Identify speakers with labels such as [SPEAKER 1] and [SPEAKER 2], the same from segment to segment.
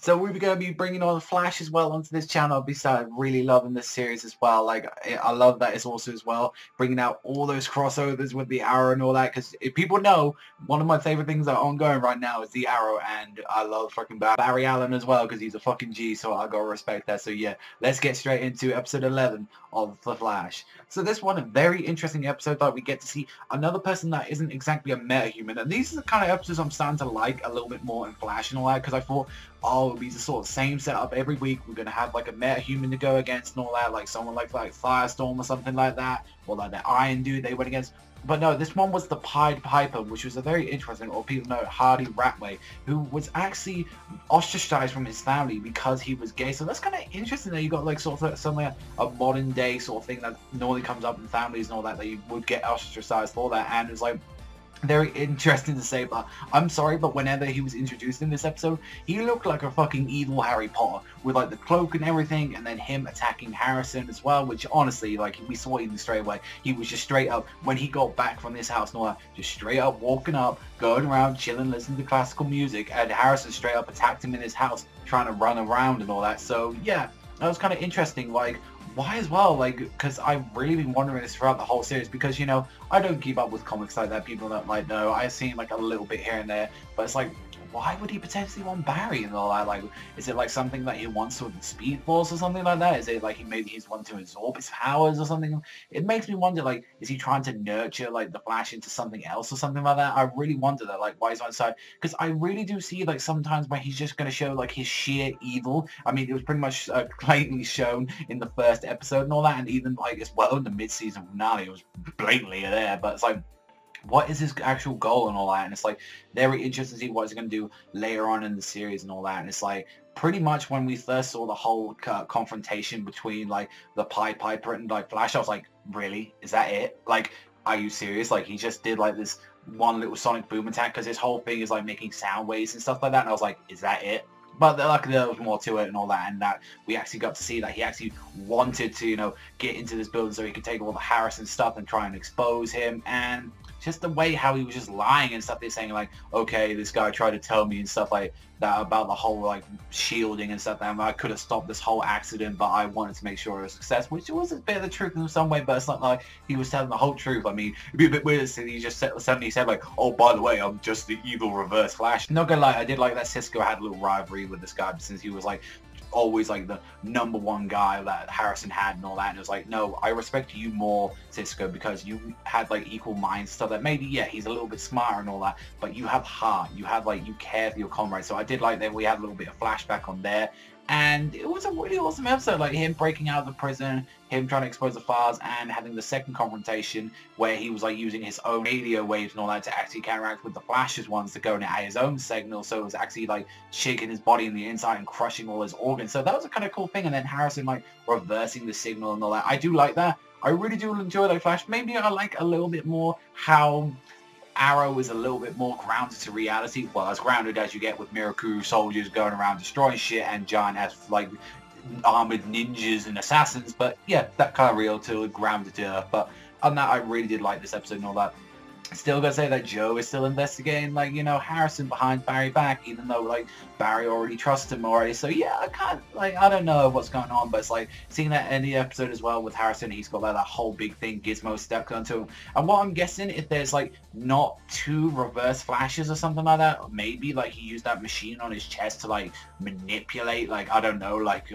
[SPEAKER 1] So we're going to be bringing on Flash as well onto this channel. I'll be started really loving this series as well. Like, I love that it's also as well bringing out all those crossovers with the Arrow and all that. Because if people know, one of my favorite things that are ongoing right now is the Arrow, and I love fucking Barry Allen as well because he's a fucking G. So I gotta respect that. So yeah, let's get straight into episode 11 of The Flash. So this one, a very interesting episode that we get to see another person that isn't exactly a meta-human. And these are the kind of episodes I'm starting to like a little bit more in Flash and all that, because I thought, oh, it'll be the sort of same setup every week. We're going to have like a meta-human to go against and all that, like someone like Firestorm or something like that, or like the Iron Dude they went against. But no, this one was the Pied Piper, which was a very interesting, or people know, Hardy Ratway, who was actually ostracized from his family because he was gay. So that's kind of interesting that you got like sort of something, a modern day sort of thing that normally comes up in families and all that you would get ostracized for that. And it's like very interesting to say, but I'm sorry, but whenever he was introduced in this episode, he looked like a fucking evil Harry Potter with like the cloak and everything, and then him attacking Harrison as well, which honestly, like, we saw even straight away, he was just straight up, when he got back from this house and all that, just straight up walking up, going around, chilling, listening to classical music, and Harrison straight up attacked him in his house, trying to run around and all that. So yeah, that was kind of interesting. Like, why as well? Like, because I've really been wondering this throughout the whole series, because, you know, I don't keep up with comics like that. People don't like know. I've seen like a little bit here and there, but it's like, why would he potentially want Barry and all that? Like, is it like something that he wants with the Speed Force or something like that? Is it like maybe he's wanting to absorb his powers or something? It makes me wonder, like, is he trying to nurture like the Flash into something else or something like that? I really wonder that, like, why he's on his side, because I really do see like sometimes when he's just going to show like his sheer evil. I mean, it was pretty much blatantly shown in the first episode and all that, and even like as well in the mid-season finale, it was blatantly there. But it's like, what is his actual goal and all that? And it's like very interesting to see what he's going to do later on in the series and all that. And it's like pretty much when we first saw the whole confrontation between like the Pied Piper and like Flash, I was like, really? Is that it? Like, are you serious? Like, he just did like this one little sonic boom attack, because his whole thing is like making sound waves and stuff like that. And I was like, is that it? But luckily there was more to it and all that, and that we actually got to see that he actually wanted to, you know, get into this building so he could take all the Harrison stuff and try and expose him. And just the way how he was just lying and stuff, they're saying like, okay, this guy tried to tell me and stuff like that about the whole like shielding and stuff, and I could have stopped this whole accident, but I wanted to make sure it was a success, which was a bit of the truth in some way, but it's not like he was telling the whole truth. I mean, it'd be a bit weird if he just suddenly said like, oh, by the way, I'm just the evil Reverse Flash. Not gonna lie, I did like that Cisco had a little rivalry with this guy, since he was like always like the #1 guy that Harrison had and all that, and it was like, no, I respect you more, Cisco, because you had like equal minds, stuff that maybe, yeah, he's a little bit smarter and all that, but you have heart, you have like, you care for your comrades. So I did like that we had a little bit of flashback on there, and it was a really awesome episode, like him breaking out of the prison, him trying to expose the files, and having the second confrontation where he was like using his own radio waves and all that to actually counteract with the Flash's ones to go and at his own signal. So it was actually like shaking his body in the inside and crushing all his organs. So that was a kind of cool thing. And then Harrison like reversing the signal and all that. I do like that. I really do enjoy like Flash. Maybe I like a little bit more how Arrow is a little bit more grounded to reality. Well, as grounded as you get with Miracle soldiers going around destroying shit, and Giant has like armored ninjas and assassins. But yeah, that kind of real to grounded to Earth. But on that, I really did like this episode and all that. Still gotta say that Joe is still investigating, like, you know, Harrison behind Barry back, even though like Barry already trusts him already. So yeah, I can't, like, I don't know what's going on, but it's like seeing that in the episode as well with Harrison, he's got like that whole big thing Gizmo stepped onto him. And what I'm guessing, if there's like not 2 reverse flashes or something like that, or maybe like he used that machine on his chest to like manipulate, like, I don't know, like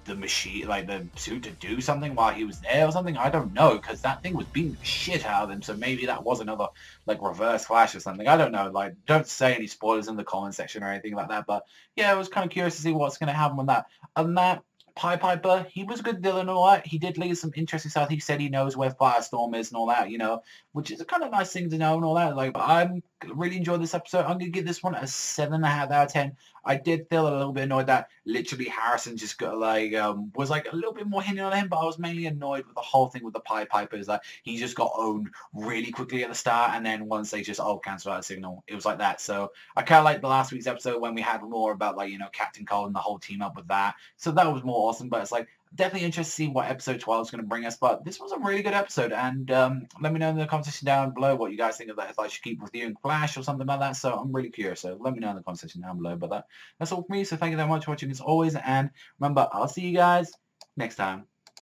[SPEAKER 1] the machine, like the suit, to do something while he was there or something. I don't know, because that thing was beating the shit out of him, so maybe that was another like reverse flash or something. I don't know, like, don't say any spoilers in the comment section or anything like that, but yeah, I was kind of curious to see what's going to happen with that. And that Pied Piper, he was a good villain and all that. He did leave some interesting stuff. He said he knows where Firestorm is and all that, you know, which is a kind of nice thing to know and all that. Like, but I'm really enjoyed this episode. I'm gonna give this one a 7.5 out of 10. I did feel a little bit annoyed that literally Harrison just got like was like a little bit more hinting on him, but I was mainly annoyed with the whole thing with the Pied Piper, is that he just got owned really quickly at the start, and then once they just cancel out the signal, it was like that. So I kind of like the last week's episode when we had more about, like, you know, Captain Cole and the whole team up with that. So that was more awesome. But it's like, definitely interested to see what episode 12 is going to bring us, but this was a really good episode, and let me know in the comment section down below what you guys think of that, if I should keep reviewing Flash or something like that. So I'm really curious, so let me know in the comment section down below. But that's all for me, so thank you very much for watching as always, and remember, I'll see you guys next time.